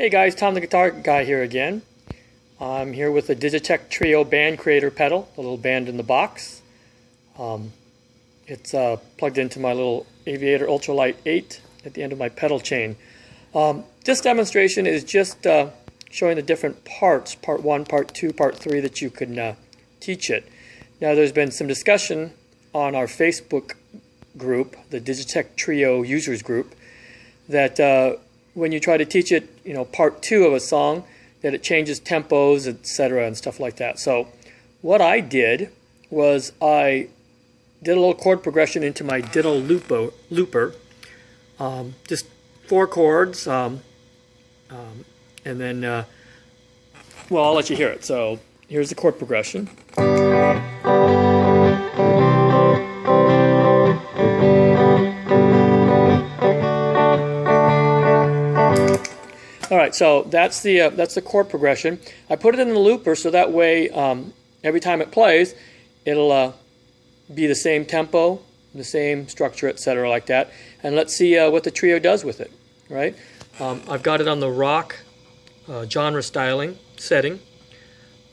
Hey guys, Tom the Guitar Guy here again. I'm here with the Digitech TRIO band creator pedal, the little band in the box. It's plugged into my little Aviator Ultralight 8 at the end of my pedal chain. This demonstration is just showing the different parts, part 1, part 2, part 3, that you can teach it. Now there's been some discussion on our Facebook group, the Digitech TRIO users group, that when you try to teach it, part 2 of a song, that it changes tempos, etc. and stuff like that. So what I did was I did a little chord progression into my Ditto Looper, just 4 chords, and then, well, I'll let you hear it. So here's the chord progression. All right, so that's the chord progression. I put it in the looper so that way every time it plays, it'll be the same tempo, the same structure, etc., like that. And let's see what the trio does with it. Right? I've got it on the rock genre styling setting,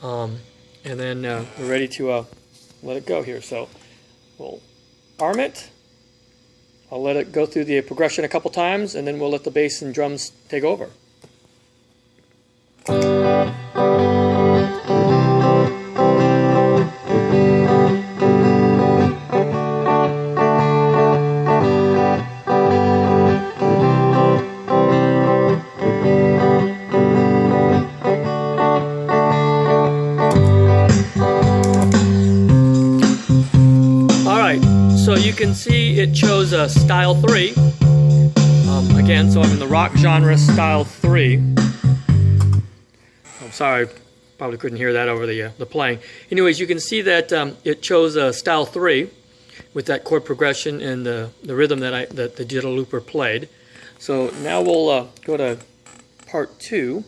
and then we're ready to let it go here. So we'll arm it. I'll let it go through the progression a couple times, and then we'll let the bass and drums take over. So you can see it chose style 3. Again, so I'm in the rock genre style 3. I'm sorry, probably couldn't hear that over the playing. Anyways, you can see that it chose style 3 with that chord progression and the rhythm that the Ditto Looper played. So now we'll go to part 2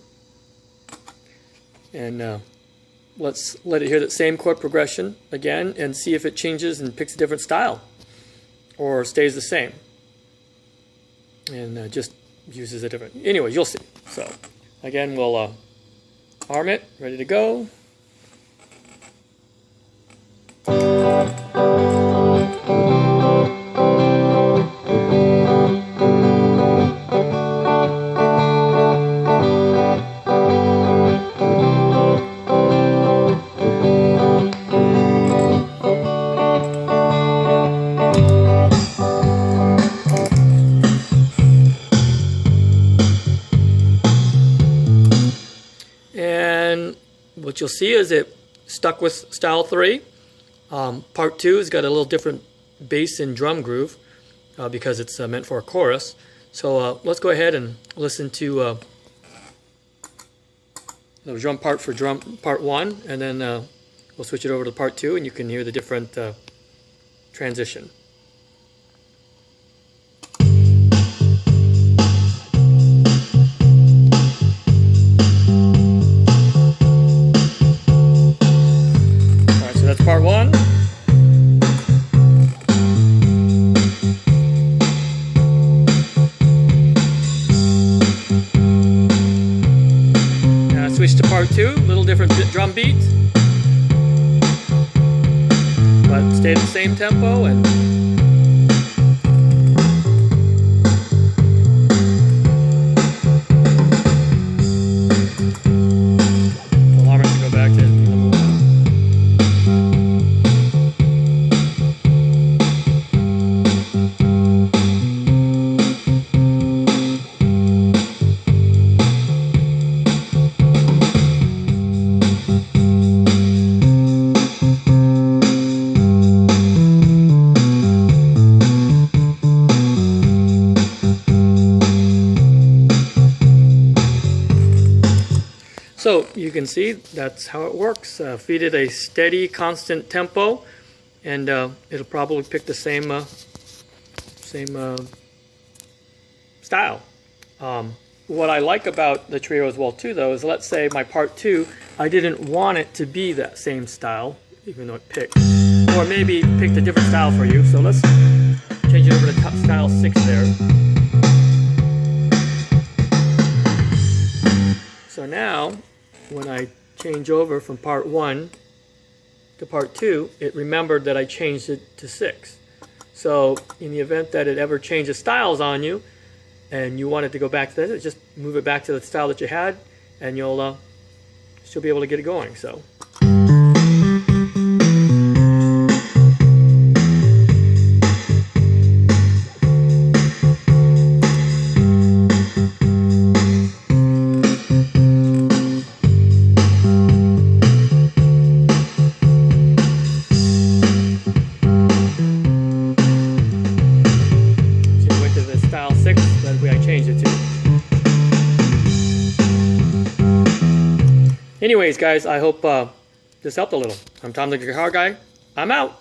and let's let it hear that same chord progression again and see if it changes and picks a different style or stays the same and just uses a different. Anyways, you'll see. So again, we'll arm it, ready to go. And what you'll see is it stuck with style 3. Part 2 has got a little different bass and drum groove because it's meant for a chorus. So let's go ahead and listen to the drum part for part 1, and then we'll switch it over to part 2, and you can hear the different transition. That's part 1. Now switch to part 2, a little different drum beat, but stay the same tempo and alarm it to go back to number 1. So you can see that's how it works. Feed it a steady, constant tempo, and it'll probably pick the same style. What I like about the trio as well too, though, is let's say my part 2, I didn't want it to be that same style, even though it picked, or maybe picked a different style for you. So let's change it over to style 6 there. So now, when I change over from part 1 to part 2, it remembered that I changed it to 6. So in the event that it ever changes styles on you, and you want it to go back to this, just move it back to the style that you had, and you'll still be able to get it going. So. Style 6, that's the way I changed it to. Anyways, guys, I hope this helped a little. I'm Tom the Guitar Guy. I'm out.